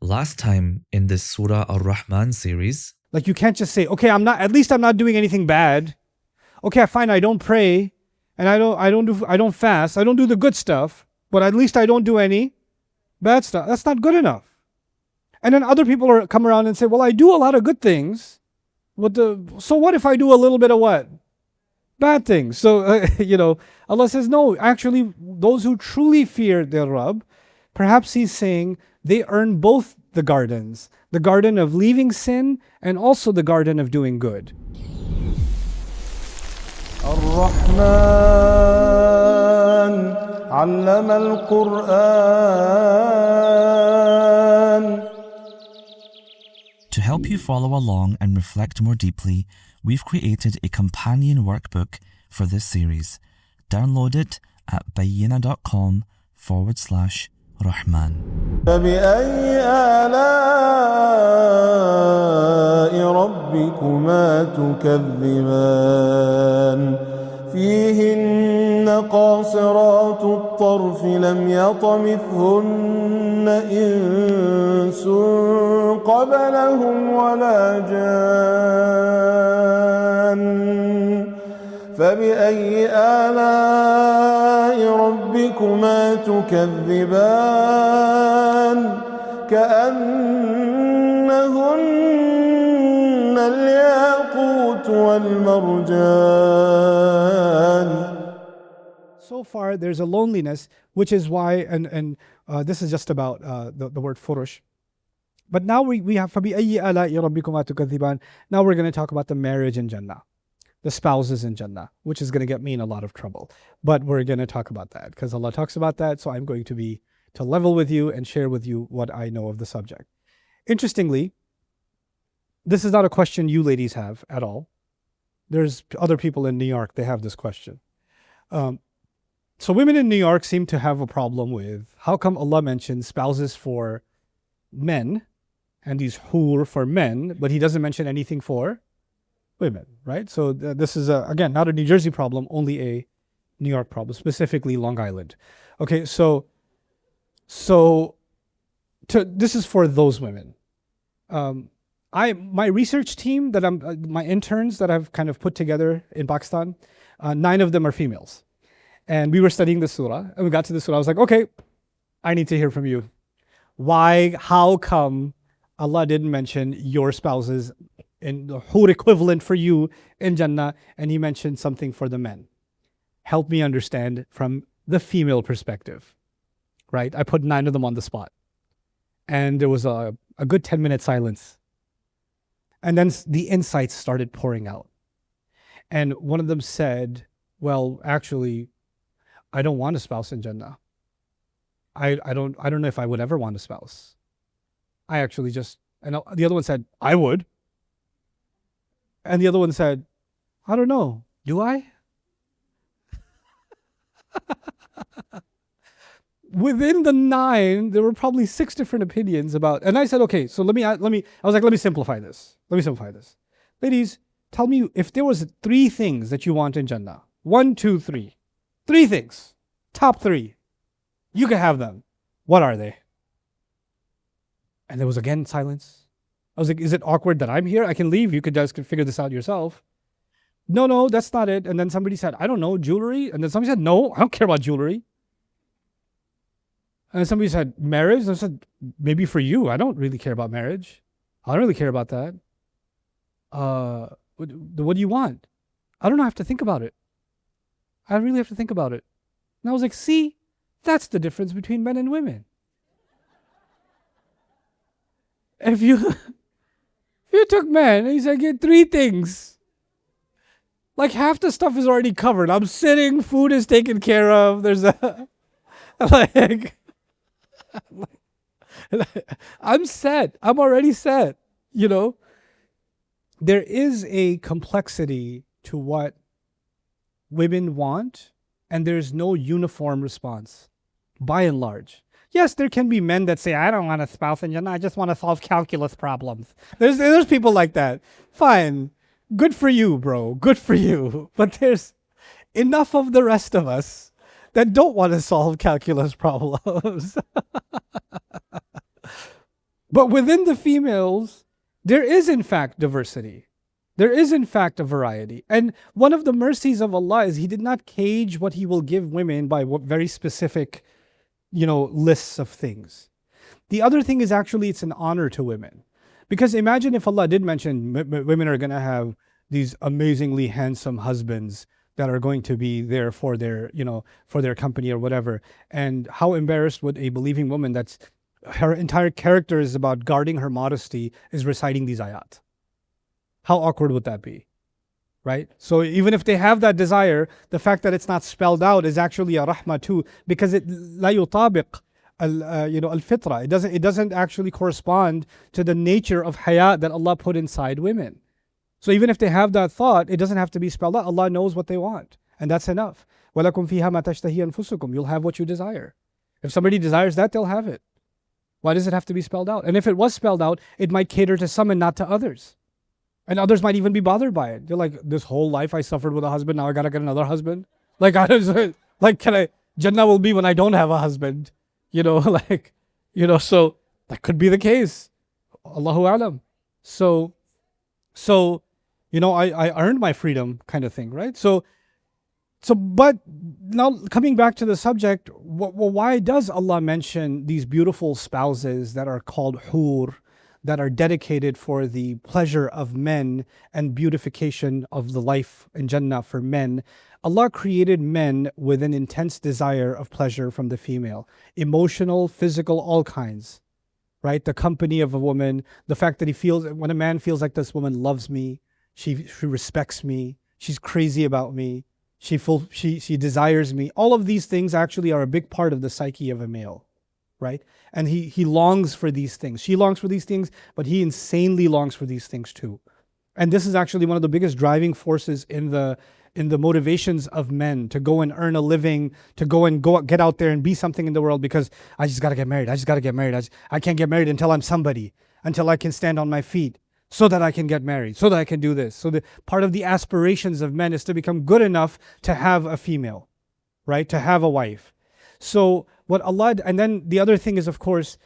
Last time in this Surah Ar-Rahman series, Like you can't just say, okay, at least I'm not doing anything bad. Okay, fine, I don't pray and I don't fast. I don't do the good stuff, but at least I don't do any bad stuff. That's not good enough. And then other people come around and say, well, I do a lot of good things. So what if I do a little bit of what? Bad things. So, Allah says, no, actually, those who truly fear their Rabb, perhaps He's saying they earn both the gardens, the garden of leaving sin and also the garden of doing good. Ar-Rahman, allama al-Qur'an. To help you follow along and reflect more deeply, we've created a companion workbook for this series. Download it at bayyina.com/Rahman. فبأي آلاء ربكما تكذبان فيهن قاصرات الطرف لم يطمثهن إنس قبلهم ولا جان فبأي آلاء ربكما تكذبان كأنهن الياقوت والمرجان. So far, there's a loneliness, which is why, and this is just about the word furush. But now we have فَبِأَيِّ آلَاءِ رَبِّكُمَا تُكَذِّبَانِ. Now we're going to talk about the marriage in Jannah, the spouses in Jannah, which is going to get me in a lot of trouble. But we're going to talk about that because Allah talks about that. So I'm going to level with you and share with you what I know of the subject. Interestingly, this is not a question you ladies have at all. There's other people in New York, they have this question. So women in New York seem to have a problem with how come Allah mentions spouses for men and these hur for men, but He doesn't mention anything for women, right? So this is, again, not a New Jersey problem, only a New York problem, specifically Long Island. Okay, so this is for those women. My research team my interns that I've kind of put together in Pakistan, 9 of them are females. And we were studying the surah, and we got to the surah. I was like, okay, I need to hear from you. How come Allah didn't mention your spouses in the hur equivalent for you in Jannah, and He mentioned something for the men? Help me understand from the female perspective, right? I put 9 of them on the spot. And there was a good 10-minute silence. And then the insights started pouring out. And one of them said, well, actually, I don't want a spouse in Jannah. I don't know if I would ever want a spouse. I actually just, and the other one said, I would. And the other one said, I don't know, do I? Within the 9, there were probably 6 different opinions about, and I said, okay, so let me simplify this. Ladies, tell me if there was 3 things that you want in Jannah. 1, 2, 3. 3 things. Top 3. You can have them. What are they? And there was again silence. I was like, is it awkward that I'm here? I can leave. You could just figure this out yourself. No, that's not it. And then somebody said, I don't know, jewelry. And then somebody said, no, I don't care about jewelry. And then somebody said, marriage. And I said, maybe for you. I don't really care about marriage. I don't really care about that. What do you want? I don't know. I have to think about it. I really have to think about it. And I was like, see, that's the difference between men and women. If you took men and you said, get 3 things, like half the stuff is already covered. I'm sitting, food is taken care of. There's I'm set. I'm already set, There is a complexity to what women want, and there's no uniform response, by and large. Yes, there can be men that say, I don't want a spouse in Jannah, I just want to solve calculus problems. There's people like that. Fine. Good for you, bro. Good for you. But there's enough of the rest of us that don't want to solve calculus problems. But within the females, there is in fact diversity. There is in fact a variety. And one of the mercies of Allah is He did not cage what He will give women by what very specific, lists of things. The other thing is actually it's an honor to women. Because imagine if Allah did mention women are going to have these amazingly handsome husbands that are going to be there for their, for their company or whatever. And how embarrassed would a believing woman that's her entire character is about guarding her modesty is reciting these ayat? How awkward would that be? Right? So even if they have that desire, the fact that it's not spelled out is actually a rahmah too, because it la yutabiq al-fitra. It doesn't actually correspond to the nature of haya that Allah put inside women. So even if they have that thought, it doesn't have to be spelled out. Allah knows what they want, and that's enough. وَلَكُمْ فِيهَا مَا تَشْتَهِي أَنفُسُكُمْ. You'll have what you desire. If somebody desires that, they'll have it. Why does it have to be spelled out? And if it was spelled out, it might cater to some and not to others. And others might even be bothered by it. They're like, this whole life I suffered with a husband, now I gotta get another husband. Like, Jannah will be when I don't have a husband. So that could be the case. Allahu alam. So I earned my freedom kind of thing, right? But now coming back to the subject, why does Allah mention these beautiful spouses that are called hur, that are dedicated for the pleasure of men and beautification of the life in Jannah for men? Allah created men with an intense desire of pleasure from the female, emotional, physical, all kinds, right? The company of a woman, the fact that when a man feels like this woman loves me, she respects me, she's crazy about me, she desires me. All of these things actually are a big part of the psyche of a male, right? And he longs for these things. She longs for these things, but he insanely longs for these things too. And this is actually one of the biggest driving forces in the motivations of men to go and earn a living, to go get out there and be something in the world, because I just got to get married. I can't get married until I'm somebody, until I can stand on my feet, so that I can get married, so that I can do this. So part of the aspirations of men is to become good enough to have a female, right? To have a wife. So and then the other thing is, of course,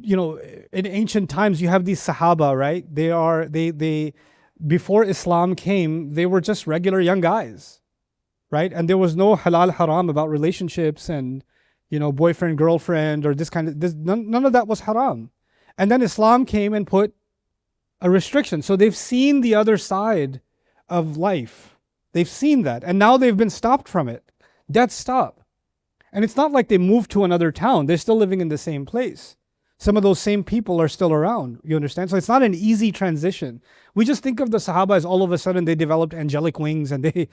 in ancient times, you have these Sahaba, right? They before Islam came, they were just regular young guys, right? And there was no halal haram about relationships and, boyfriend, girlfriend, or none of that was haram. And then Islam came and put a restriction. So they've seen the other side of life. They've seen that. And now they've been stopped from it. Dead stop. And it's not like they moved to another town. They're still living in the same place. Some of those same people are still around. You understand? So it's not an easy transition. We just think of the Sahaba as all of a sudden they developed angelic wings and they,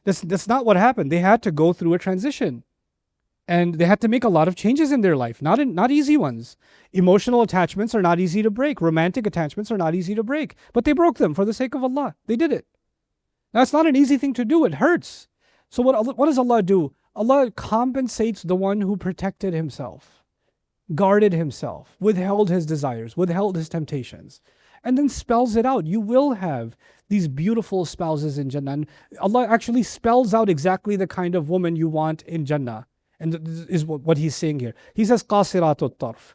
that's not what happened. They had to go through a transition. And they had to make a lot of changes in their life, not easy ones. Emotional attachments are not easy to break. Romantic attachments are not easy to break. But they broke them for the sake of Allah. They did it. Now, it's not an easy thing to do. It hurts. So what does Allah do? Allah compensates the one who protected himself, guarded himself, withheld his desires, withheld his temptations, and then spells it out. You will have these beautiful spouses in Jannah. And Allah actually spells out exactly the kind of woman you want in Jannah. And this is what he's saying here. He says, qasiratut tarf.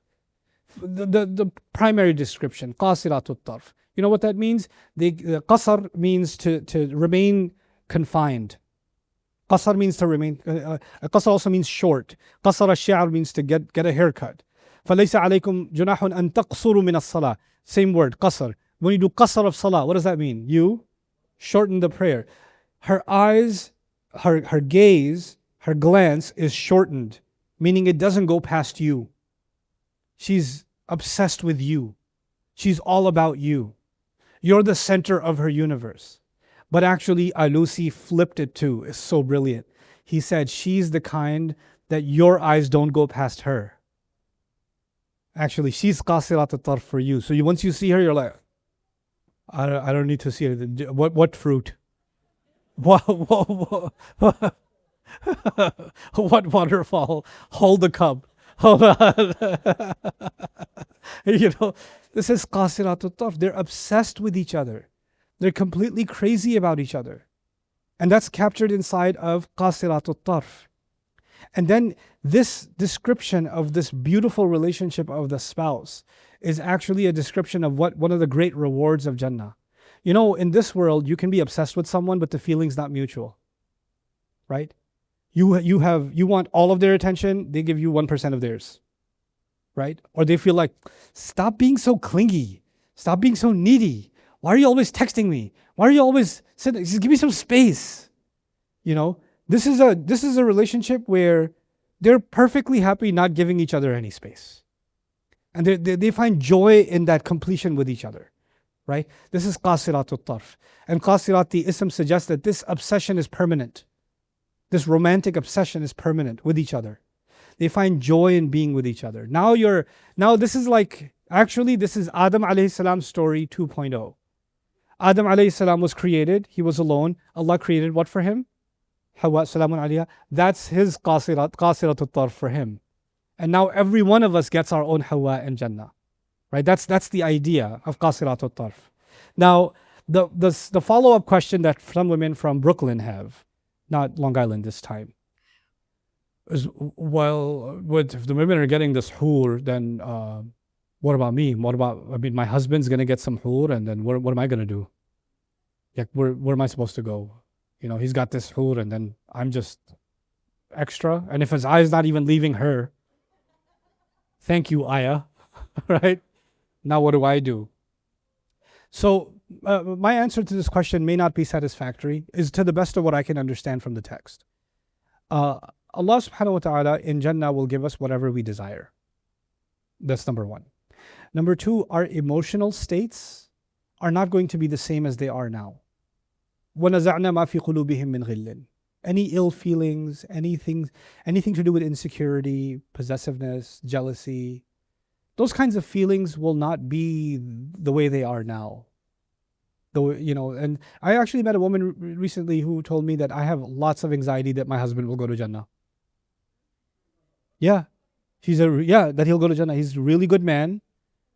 The primary description, qasiratut tarf. You know what that means? The qasar means to remain confined. Qasar means to remain, qasar also means short. Qasar al-shi'r means to get a haircut. فَلَيْسَ عَلَيْكُمْ جُنَاحٌ أَن تَقْصُرُوا مِنَ الصَّلَاةِ. Same word, qasar. When you do qasar of salah, what does that mean? You shorten the prayer. Her eyes, her gaze, her glance is shortened, meaning it doesn't go past you. She's obsessed with you. She's all about you. You're the center of her universe. But actually, Alusi flipped it too. It's so brilliant. He said, she's the kind that your eyes don't go past her. Actually, she's qasirat al-tarf for you. So once you see her, you're like, I don't need to see it. What fruit? What waterfall? Hold the cup. Hold on. This is qasirat al-tarf. They're obsessed with each other. They're completely crazy about each other. And that's captured inside of qasirat al-tarf. And then this description of this beautiful relationship of the spouse is actually a description of what one of the great rewards of Jannah. You know, in this world, you can be obsessed with someone, but the feeling's not mutual, right? You want all of their attention, they give you 1% of theirs, right? Or they feel like, stop being so clingy, stop being so needy. Why are you always texting me? Why are you always sitting? Just give me some space. You know, this is a relationship where they're perfectly happy not giving each other any space, and they find joy in that completion with each other, right? This is qasiratut tarf, and qasirat, the ism suggests that this obsession is permanent. This romantic obsession is permanent with each other. They find joy in being with each other. Now this is like, actually this is Adam alayhi salam's story 2.0. Adam alayhi salam was created, he was alone. Allah created what for him? Hawa salamun alayha. That's his qasiratul tarf for him. And now every one of us gets our own Hawa in Jannah. Right? That's the idea of qasiratul tarf. Now, the follow-up question that some women from Brooklyn have, not Long Island this time, is, well, if the women are getting this hur, then what about me? My husband's going to get some hur, and then what am I going to do? Like, where am I supposed to go? You know, he's got this hur, and then I'm just extra. And if his eye's not even leaving her, thank you, Ayah, right? Now what do I do? So my answer to this question may not be satisfactory, is to the best of what I can understand from the text. Allah subhanahu wa ta'ala in Jannah will give us whatever we desire. That's number one. Number two, our emotional states are not going to be the same as they are now. وَنَزَعْنَا مَا فِي قُلُوبِهِم مِّن غِلٍّ. Any ill feelings, anything to do with insecurity, possessiveness, jealousy, those kinds of feelings will not be the way they are now. Though, you know, and I actually met a woman recently who told me that I have lots of anxiety that my husband will go to Jannah. Yeah. That he'll go to Jannah. He's a really good man.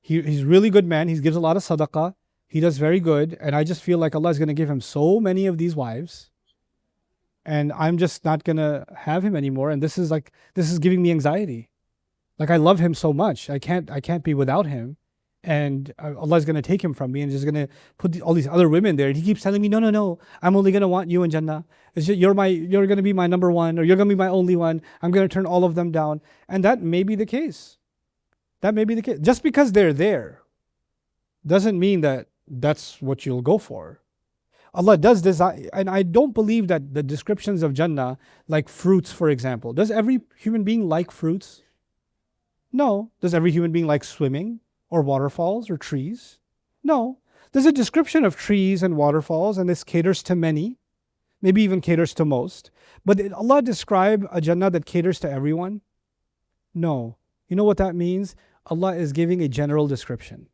He's a really good man. He gives a lot of sadaqah. He does very good. And I just feel like Allah is going to give him so many of these wives. And I'm just not going to have him anymore. And this is giving me anxiety. Like, I love him so much. I can't be without him. And Allah is going to take him from me and just going to put all these other women there. And he keeps telling me, no, I'm only going to want you in Jannah. It's just, you're going to be my number one, or you're going to be my only one. I'm going to turn all of them down. And that may be the case. That may be the case. Just because they're there doesn't mean that that's what you'll go for. Allah does design, and I don't believe that the descriptions of Jannah, like fruits, for example. Does every human being like fruits? No. Does every human being like swimming or waterfalls or trees? No. There's a description of trees and waterfalls, and this caters to many, maybe even caters to most. But did Allah describe a Jannah that caters to everyone? No. You know what that means? Allah is giving a general description.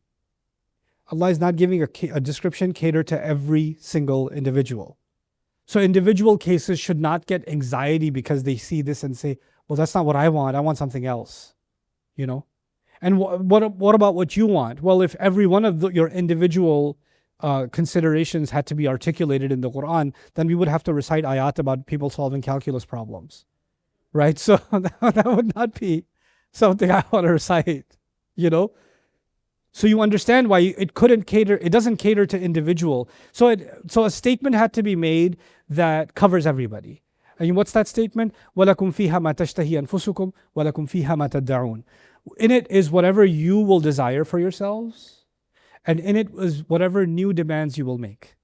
Allah is not giving a description catered to every single individual. So individual cases should not get anxiety because they see this and say, well, that's not what I want something else. You know? And what about what you want? Well, if every one of your individual considerations had to be articulated in the Quran, then we would have to recite ayat about people solving calculus problems. Right? So that would not be something I want to recite. You know? So you understand why it doesn't cater to individual. So a statement had to be made that covers everybody. And what's that statement? وَلَكُمْ فِيهَا مَا تَشْتَهِي أَنفُسُكُمْ وَلَكُمْ فِيهَا مَا تَدَّعُونَ. In it is whatever you will desire for yourselves, and in it is whatever new demands you will make.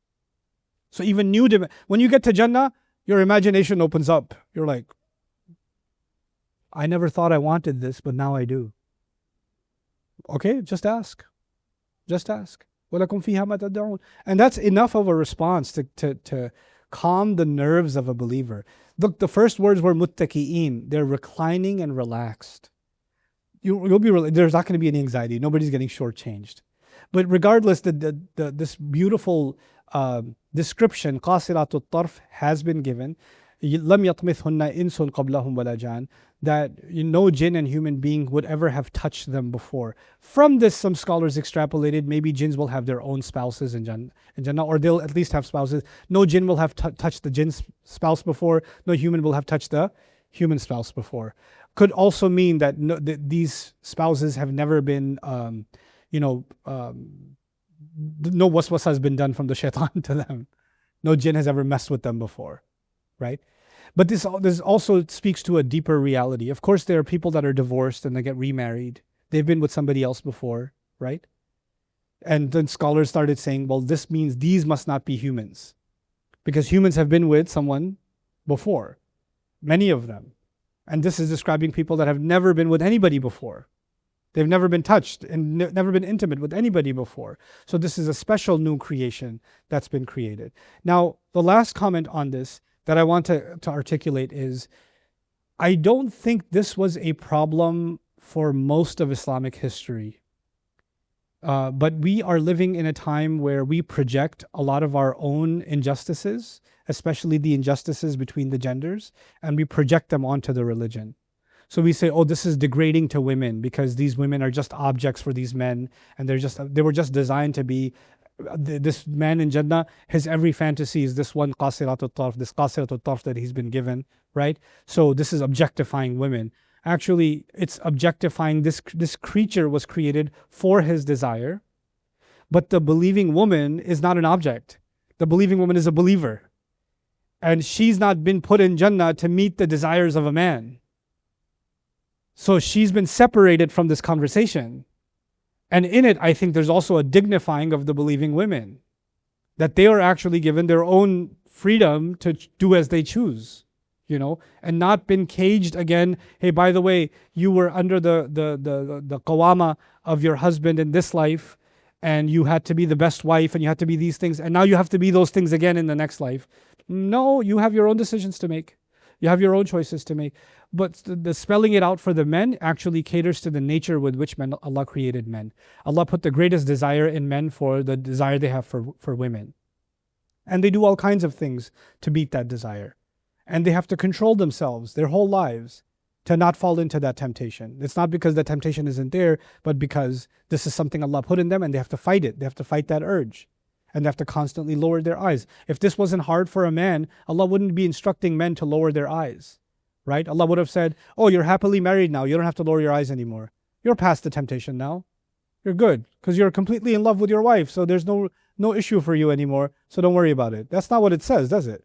So even new demand, when you get to Jannah, your imagination opens up. You're like, I never thought I wanted this, but now I do. Okay, just ask. Just ask. وَلَكُمْ فِيهَا مَا تَدَّعُونَ. And that's enough of a response to calm the nerves of a believer. Look, the first words were muttaki'een. They're reclining and relaxed. There's not going to be any anxiety. Nobody's getting shortchanged. But regardless, this beautiful description, قَاسِرَاتُ الطَّرْفِ, has been given. لَمْ يَطْمِثْهُنَّ إِنسٌ قَبْلَهُمْ وَلَا جَانٌ. That no jinn and human being would ever have touched them before. From this, some scholars extrapolated, maybe jinns will have their own spouses in Jannah, or they'll at least have spouses. No jinn will have touched the jinn's spouse before. No human will have touched the human spouse before. Could also mean that, these spouses have never been, no waswasa has been done from the shaitan to them. No jinn has ever messed with them before, right? But this also speaks to a deeper reality. Of course, there are people that are divorced and they get remarried. They've been with somebody else before, right? And then scholars started saying, well, this means these must not be humans, because humans have been with someone before, many of them. And this is describing people that have never been with anybody before. They've never been touched and never been intimate with anybody before. So this is a special new creation that's been created. Now, the last comment on this that I want to articulate is, I don't think this was a problem for most of Islamic history. But we are living in a time where we project a lot of our own injustices, especially the injustices between the genders, and we project them onto the religion. So we say, oh, this is degrading to women because these women are just objects for these men, and they were just designed to be, this man in Jannah, his every fantasy is this one qasiratul tarf, this qasiratul tarf that he's been given, right? So this is objectifying women. Actually, it's objectifying this creature was created for his desire, but the believing woman is not an object. The believing woman is a believer. And she's not been put in Jannah to meet the desires of a man. So she's been separated from this conversation. And in it, I think there's also a dignifying of the believing women, that they are actually given their own freedom to do as they choose, and not been caged again. Hey, by the way, you were under the qawama of your husband in this life, and you had to be the best wife, and you had to be these things, and now you have to be those things again in the next life. No, you have your own decisions to make. You have your own choices to make. But the spelling it out for the men actually caters to the nature with which Allah created men. Allah put the greatest desire in men for the desire they have for women. And they do all kinds of things to meet that desire. And they have to control themselves their whole lives to not fall into that temptation. It's not because the temptation isn't there, but because this is something Allah put in them and they have to fight it. They have to fight that urge. And they have to constantly lower their eyes. If this wasn't hard for a man, Allah wouldn't be instructing men to lower their eyes, right? Allah would have said, oh, you're happily married now. You don't have to lower your eyes anymore. You're past the temptation now. You're good because you're completely in love with your wife. So there's no issue for you anymore. So don't worry about it. That's not what it says, does it?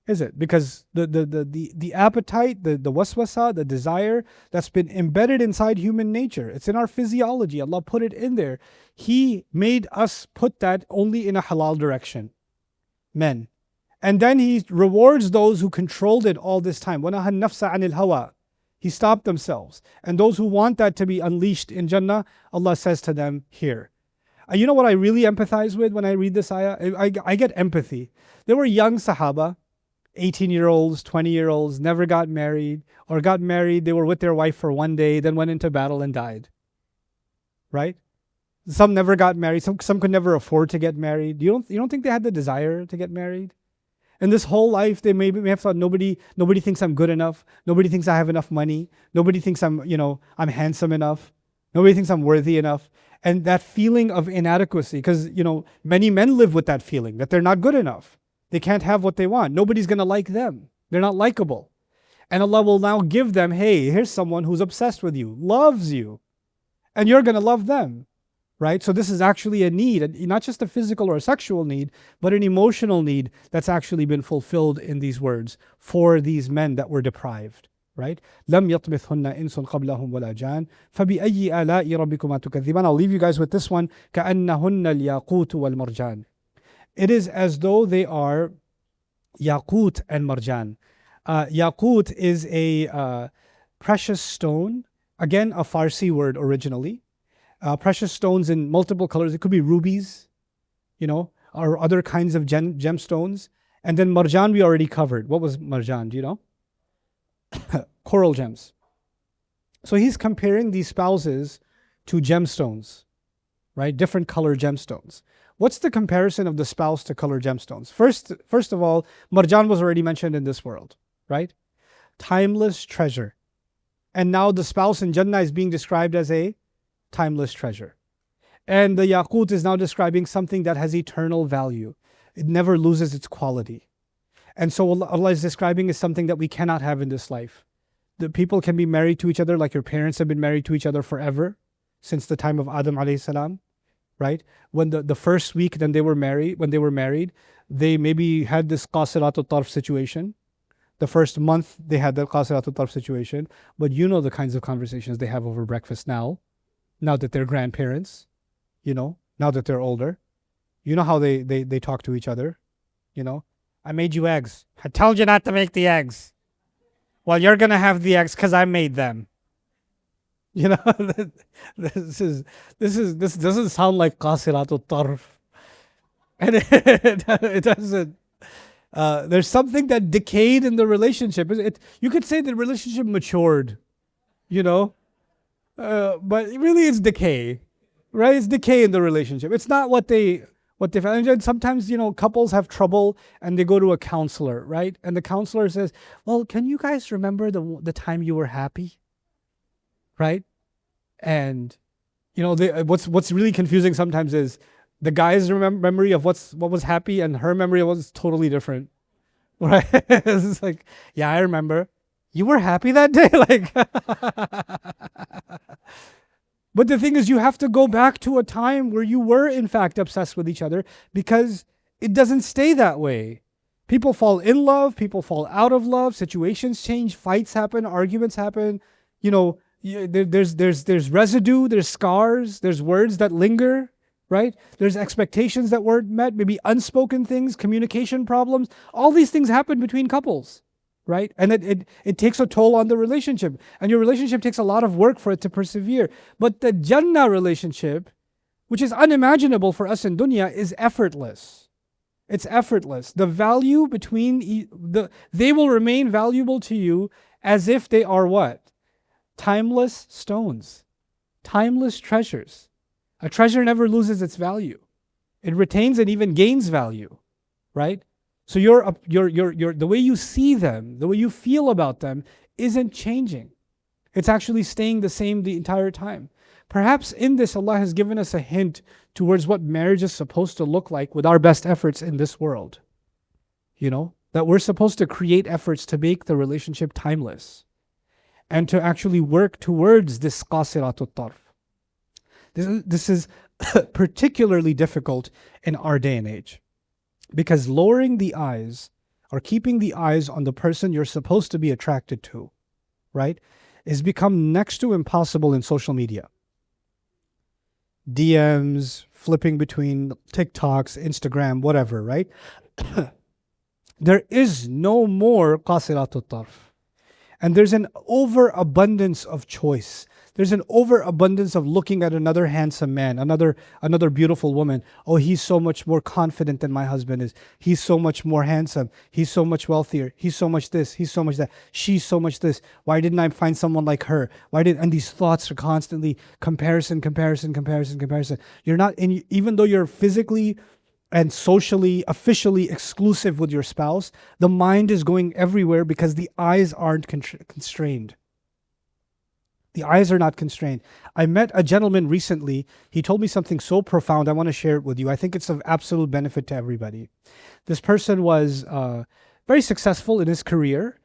Is it? Because the appetite, the waswasa, the desire that's been embedded inside human nature, it's in our physiology. Allah put it in there. He made us put that only in a halal direction, men. And then He rewards those who controlled it all this time. وَنَهَى النَّفْسَ عَنِ الْهَوَىٰ. He stopped themselves. And those who want that to be unleashed in Jannah, Allah says to them here. You know what I really empathize with when I read this ayah? I get empathy. There were young Sahaba, 18-year-olds, 20-year-olds, never got married, or got married, they were with their wife for one day, then went into battle and died. Right? Some never got married, some could never afford to get married. You don't think they had the desire to get married? And this whole life, they may have thought, nobody thinks I'm good enough, nobody thinks I have enough money, nobody thinks I'm handsome enough, nobody thinks I'm worthy enough. And that feeling of inadequacy, because many men live with that feeling that they're not good enough. They can't have what they want. Nobody's going to like them. They're not likable. And Allah will now give them, hey, here's someone who's obsessed with you, loves you, and you're going to love them, right? So this is actually a need, not just a physical or a sexual need, but an emotional need that's actually been fulfilled in these words for these men that were deprived, right? لَمْ يَطْمِثْهُنَّ إِنسٌ قَبْلَهُمْ وَلَا جَانٌ فَبِأَيِّ آلَاءِ رَبِّكُمَا تُكَذِّبَانِ. I'll leave you guys with this one. كَأَنَّهُنَّ الْيَاقُوتُ وَالْمَرْجَانُ. It is as though they are yaqut and marjan. Yaqut is a precious stone. Again, a Farsi word originally. Precious stones in multiple colors. It could be rubies, or other kinds of gemstones. And then marjan we already covered. What was marjan? Do you know? Coral gems. So he's comparing these spouses to gemstones, right? Different color gemstones. What's the comparison of the spouse to color gemstones? First of all, marjan was already mentioned in this world, right? Timeless treasure. And now the spouse in Jannah is being described as a timeless treasure. And the yaqut is now describing something that has eternal value. It never loses its quality. And so Allah is describing as something that we cannot have in this life. the people can be married to each other like your parents have been married to each other forever, since the time of Adam alayhi salam, right? When the first week when they were married, they maybe had this qasiratul tarf situation. The first month they had the qasiratul tarf situation, but you know the kinds of conversations they have over breakfast now that they're grandparents, now that they're older. You know how they talk to each other, I made you eggs. I told you not to make the eggs. Well, you're gonna have the eggs because I made them. This doesn't sound like qasiratul tarf, and it doesn't. There's something that decayed in the relationship. You could say the relationship matured, but really it's decay, right? It's decay in the relationship. It's not what they found. And sometimes, couples have trouble and they go to a counselor, right? And the counselor says, well, can you guys remember the time you were happy? Right? And, what's really confusing sometimes is the guy's memory of what was happy and her memory was totally different. Right? It's like, yeah, I remember. You were happy that day? Like, but the thing is, you have to go back to a time where you were, in fact, obsessed with each other, because it doesn't stay that way. People fall in love, people fall out of love, situations change, fights happen, arguments happen. There's residue, there's scars, there's words that linger, right? There's expectations that weren't met, maybe unspoken things, communication problems. All these things happen between couples. Right? And it takes a toll on the relationship. And your relationship takes a lot of work for it to persevere. But the Jannah relationship, which is unimaginable for us in dunya, is effortless. It's effortless. The value between they will remain valuable to you as if they are what? Timeless stones. Timeless treasures. A treasure never loses its value. It retains and even gains value. Right? So the way you see them, the way you feel about them isn't changing. It's actually staying the same the entire time. Perhaps in this, Allah has given us a hint towards what marriage is supposed to look like with our best efforts in this world. That we're supposed to create efforts to make the relationship timeless and to actually work towards this qasiratul tarf. This is particularly difficult in our day and age. Because lowering the eyes or keeping the eyes on the person you're supposed to be attracted to, right, has become next to impossible in social media. DMs, flipping between TikToks, Instagram, whatever, right? There is no more qasiratul tarf. And there's an overabundance of choice. There's an overabundance of looking at another handsome man, another beautiful woman. Oh, he's so much more confident than my husband is. He's so much more handsome. He's so much wealthier. He's so much this. He's so much that. She's so much this. Why didn't I find someone like her? And these thoughts are constantly comparison. You're not in, even though you're physically and socially, officially exclusive with your spouse, the mind is going everywhere because the eyes aren't constrained. The eyes are not constrained. I met a gentleman recently. He told me something so profound. I want to share it with you. I think it's of absolute benefit to everybody. This person was very successful in his career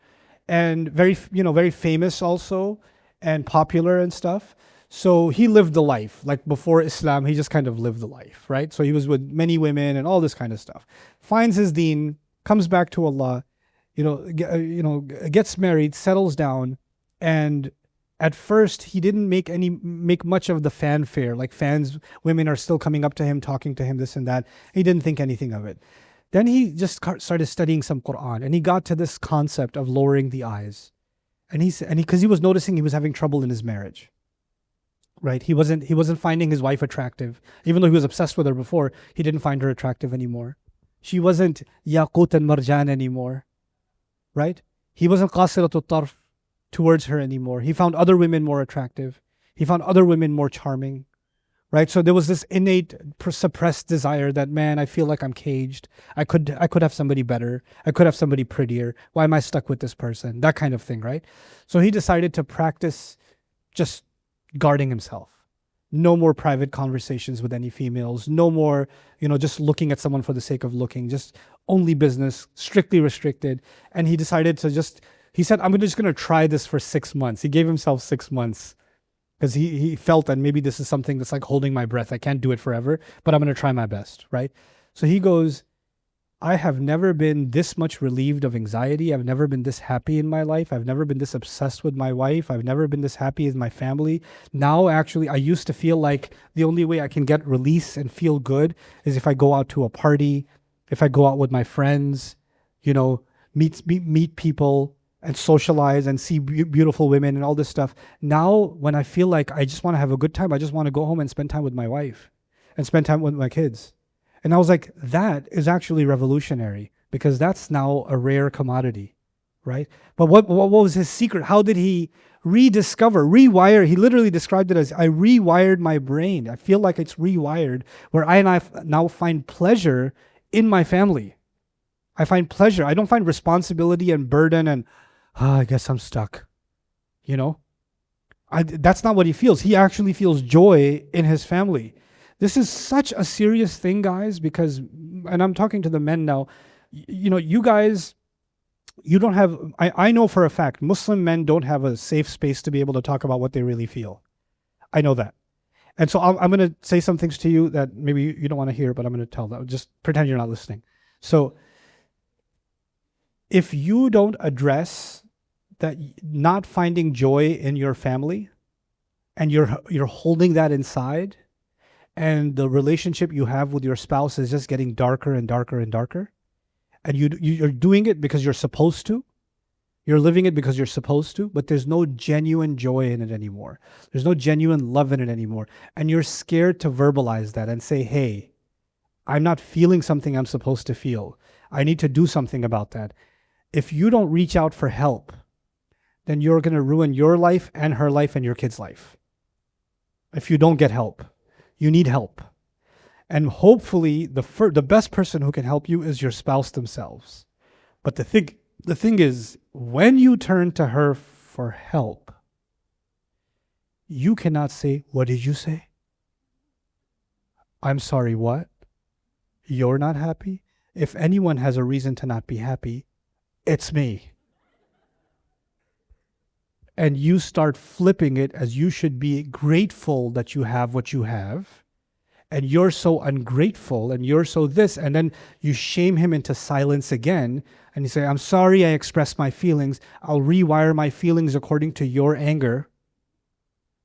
and very famous also and popular and stuff. So he lived the life. Like before Islam, he just kind of lived the life, right? So he was with many women and all this kind of stuff. Finds his deen, comes back to Allah, gets married, settles down, and at first, he didn't make much of the fanfare. Like women are still coming up to him, talking to him, this and that. He didn't think anything of it. Then he just started studying some Quran, and he got to this concept of lowering the eyes. And because he was noticing he was having trouble in his marriage. Right? He wasn't finding his wife attractive. Even though he was obsessed with her before, he didn't find her attractive anymore. She wasn't yaqut and marjan anymore. Right? He wasn't qasiratul tarf towards her anymore. He found other women more attractive. He found other women more charming, right? So there was this innate suppressed desire that, man, I feel like I'm caged. I could have somebody better. I could have somebody prettier. Why am I stuck with this person? That kind of thing, right? So he decided to practice just guarding himself. No more private conversations with any females. No more, just looking at someone for the sake of looking. Just only business, strictly restricted. And he decided to just He said, I'm just going to try this for 6 months. He gave himself 6 months because he felt that maybe this is something that's like holding my breath. I can't do it forever, but I'm going to try my best, right? So he goes, I have never been this much relieved of anxiety. I've never been this happy in my life. I've never been this obsessed with my wife. I've never been this happy with my family. Now, actually, I used to feel like the only way I can get release and feel good is if I go out to a party, if I go out with my friends, you know, meet people and socialize and see beautiful women and all this stuff. Now, when I feel like I just want to have a good time, I just want to go home and spend time with my wife and spend time with my kids. And I was like, that is actually revolutionary because that's now a rare commodity, right? But what was his secret? How did he rewire? He literally described it as, I rewired my brain. I feel like it's rewired where I now find pleasure in my family. I find pleasure. I don't find responsibility and burden and, I guess I'm stuck, you know? That's not what he feels. He actually feels joy in his family. This is such a serious thing, guys, because, and I'm talking to the men now, you know, you guys, you don't have, I know for a fact, Muslim men don't have a safe space to be able to talk about what they really feel. I know that. And so I'm going to say some things to you that maybe you don't want to hear, but I'm going to tell them. Just pretend you're not listening. So if you don't address that not finding joy in your family and you're holding that inside, and the relationship you have with your spouse is just getting darker and darker and darker, and you're doing it because you're supposed to, you're living it because you're supposed to, but there's no genuine joy in it anymore. There's no genuine love in it anymore. And you're scared to verbalize that and say, hey, I'm not feeling something I'm supposed to feel. I need to do something about that. If you don't reach out for help, then you're going to ruin your life and her life and your kid's life. If you don't get help. You need help. And hopefully the best person who can help you is your spouse themselves. But the thing is, when you turn to her for help, you cannot say, what did you say? I'm sorry, what? You're not happy? If anyone has a reason to not be happy, it's me. And you start flipping it as you should be grateful that you have what you have. And you're so ungrateful and you're so this. And then you shame him into silence again. And you say, I'm sorry I expressed my feelings. I'll rewire my feelings according to your anger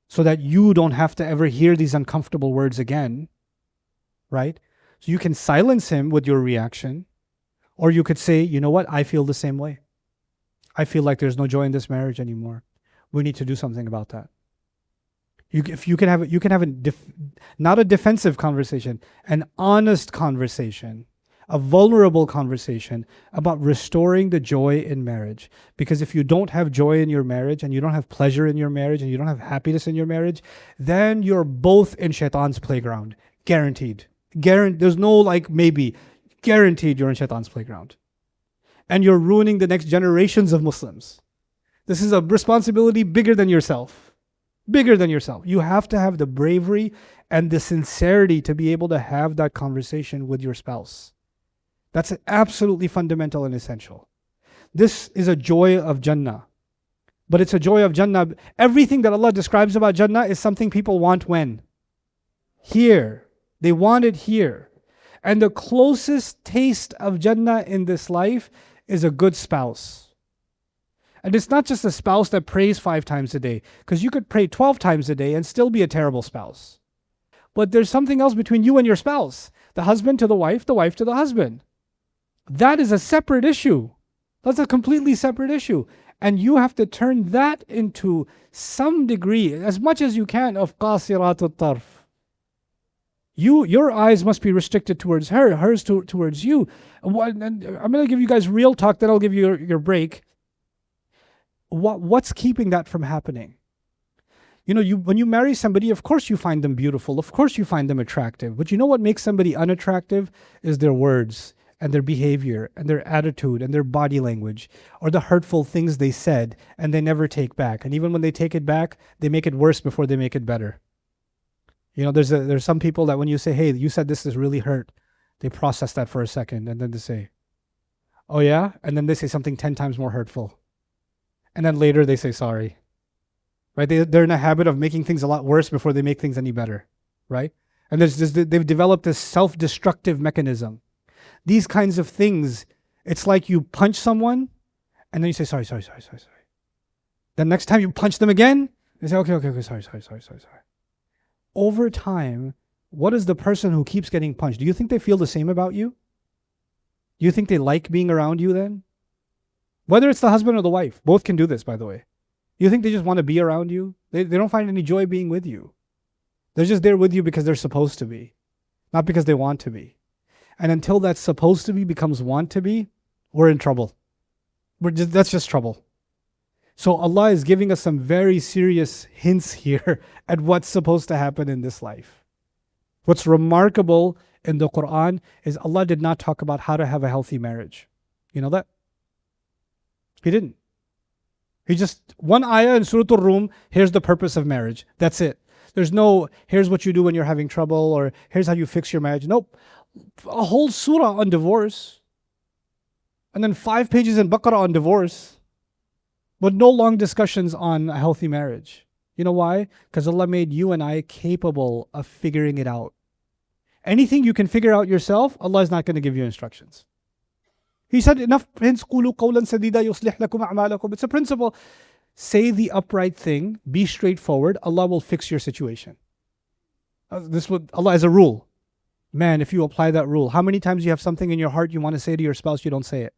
so that you don't have to ever hear these uncomfortable words again. Right? So you can silence him with your reaction. Or you could say, you know what? I feel the same way. I feel like there's no joy in this marriage anymore. We need to do something about that. You can have not a defensive conversation, an honest conversation, a vulnerable conversation about restoring the joy in marriage. Because if you don't have joy in your marriage and you don't have pleasure in your marriage and you don't have happiness in your marriage, then you're both in Shaitan's playground. Guaranteed. There's no like maybe. Guaranteed you're in Shaitan's playground. And you're ruining the next generations of Muslims. This is a responsibility bigger than yourself. Bigger than yourself. You have to have the bravery and the sincerity to be able to have that conversation with your spouse. That's absolutely fundamental and essential. This is a joy of Jannah. But it's a joy of Jannah. Everything that Allah describes about Jannah is something people want when? Here. They want it here. And the closest taste of Jannah in this life is a good spouse. And it's not just a spouse that prays 5 times a day, because you could pray 12 times a day and still be a terrible spouse. But there's something else between you and your spouse. The husband to the wife to the husband. That is a separate issue. That's a completely separate issue. And you have to turn that into some degree, as much as you can, of qasiratut tarf. Your eyes must be restricted towards her, hers towards you. And I'm going to give you guys real talk, then I'll give you your break. What's keeping that from happening? You know, when you marry somebody, of course you find them beautiful. Of course you find them attractive. But you know what makes somebody unattractive is their words and their behavior and their attitude and their body language, or the hurtful things they said and they never take back. And even when they take it back, they make it worse before they make it better. You know, there's some people that when you say, hey, you said this is really hurt, they process that for a second and then they say, oh yeah? And then they say something 10 times more hurtful. and then later they say sorry. Right? They're in a habit of making things a lot worse before they make things any better. Right? And they've developed this self-destructive mechanism. These kinds of things, it's like you punch someone and then you say sorry. Then next time you punch them again, they say okay, sorry. Over time, what is the person who keeps getting punched? Do you think they feel the same about you? Do you think they like being around you then? Whether it's the husband or the wife, both can do this, by the way. You think they just want to be around you? They don't find any joy being with you. They're just there with you because they're supposed to be, not because they want to be. And until that supposed to be becomes want to be, we're in trouble. That's just trouble. So Allah is giving us some very serious hints here at what's supposed to happen in this life. What's remarkable in the Quran is Allah did not talk about how to have a healthy marriage. You know that? He didn't. He just, one ayah in Surah Ar-Rum, here's the purpose of marriage. That's it. There's no, here's what you do when you're having trouble, or here's how you fix your marriage. Nope. A whole surah on divorce. And then 5 pages in Baqarah on divorce. But no long discussions on a healthy marriage. You know why? Because Allah made you and I capable of figuring it out. Anything you can figure out yourself, Allah is not going to give you instructions. He said, enough, hence قُولُوا قَوْلًا سَدِيدًا يُصْلِحْ لَكُمْ أَعْمَالَكُمْ. It's a principle. Say the upright thing, be straightforward, Allah will fix your situation. Allah is a rule. Man, if you apply that rule, how many times you have something in your heart you want to say to your spouse, you don't say it?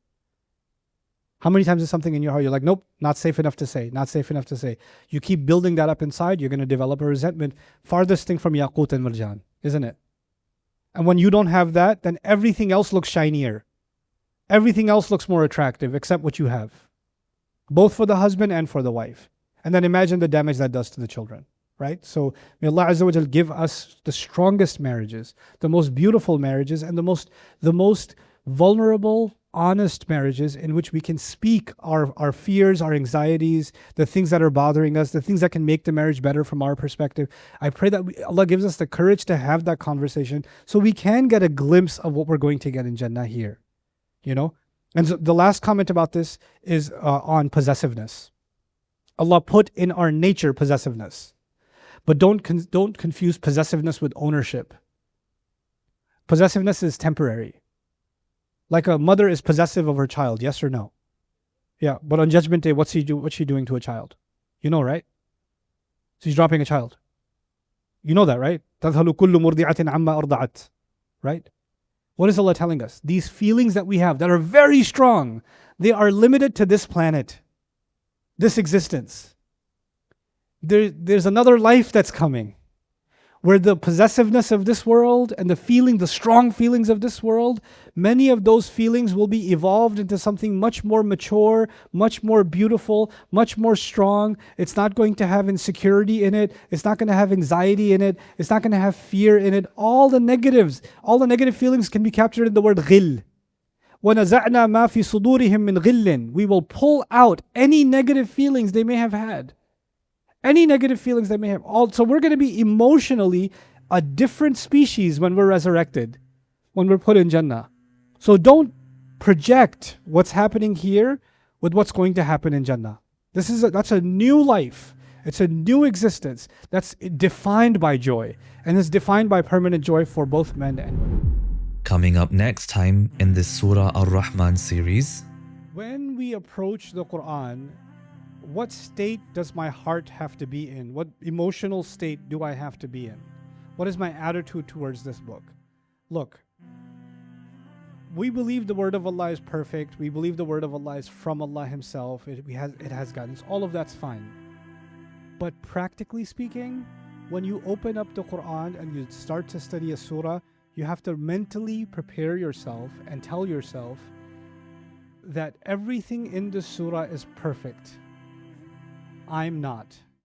How many times is something in your heart, you're like, nope, not safe enough to say, not safe enough to say. You keep building that up inside, you're going to develop a resentment. Farthest thing from Yaqut and Marjan, isn't it? And when you don't have that, then everything else looks shinier. Everything else looks more attractive except what you have. Both for the husband and for the wife. And then imagine the damage that does to the children. Right? So may Allah Azza wa Jal give us the strongest marriages, the most beautiful marriages, and the most vulnerable, honest marriages in which we can speak our fears, our anxieties, the things that are bothering us, the things that can make the marriage better from our perspective. I pray that Allah gives us the courage to have that conversation so we can get a glimpse of what we're going to get in Jannah here. You know? And so the last comment about this is on possessiveness. Allah put in our nature possessiveness. But don't confuse possessiveness with ownership. Possessiveness is temporary. Like a mother is possessive of her child, yes or no? Yeah, but on Judgment Day, what's she doing to a child? You know, right? She's dropping a child. You know that, right? تَذْهَلُ كُلُّ مُرْضِعَةٍ عَمَّا أَرْضَعَتْ. Right? What is Allah telling us? These feelings that we have that are very strong, they are limited to this planet, this existence. There's another life that's coming where the possessiveness of this world and the strong feelings of this world, many of those feelings will be evolved into something much more mature, much more beautiful, much more strong. It's not going to have insecurity in it. It's not going to have anxiety in it. It's not going to have fear in it. All the negative feelings can be captured in the word ghil. وَنَزَعْنَا مَا فِي صُدُورِهِم مِّن غِلٍّ. We will pull out any negative feelings they may have had. Any negative feelings they may have. So we're going to be emotionally a different species when we're resurrected, when we're put in Jannah. So don't project what's happening here with what's going to happen in Jannah. That's a new life. It's a new existence that's defined by joy, and it's defined by permanent joy for both men and women. Coming up next time in this Surah Ar-Rahman series. When we approach the Quran, what state does my heart have to be in? What emotional state do I have to be in? What is my attitude towards this book? Look, we believe the word of Allah is perfect. We believe the word of Allah is from Allah Himself. It has guidance. All of that's fine. But practically speaking, when you open up the Quran and you start to study a surah, you have to mentally prepare yourself and tell yourself that everything in this surah is perfect. I'm not.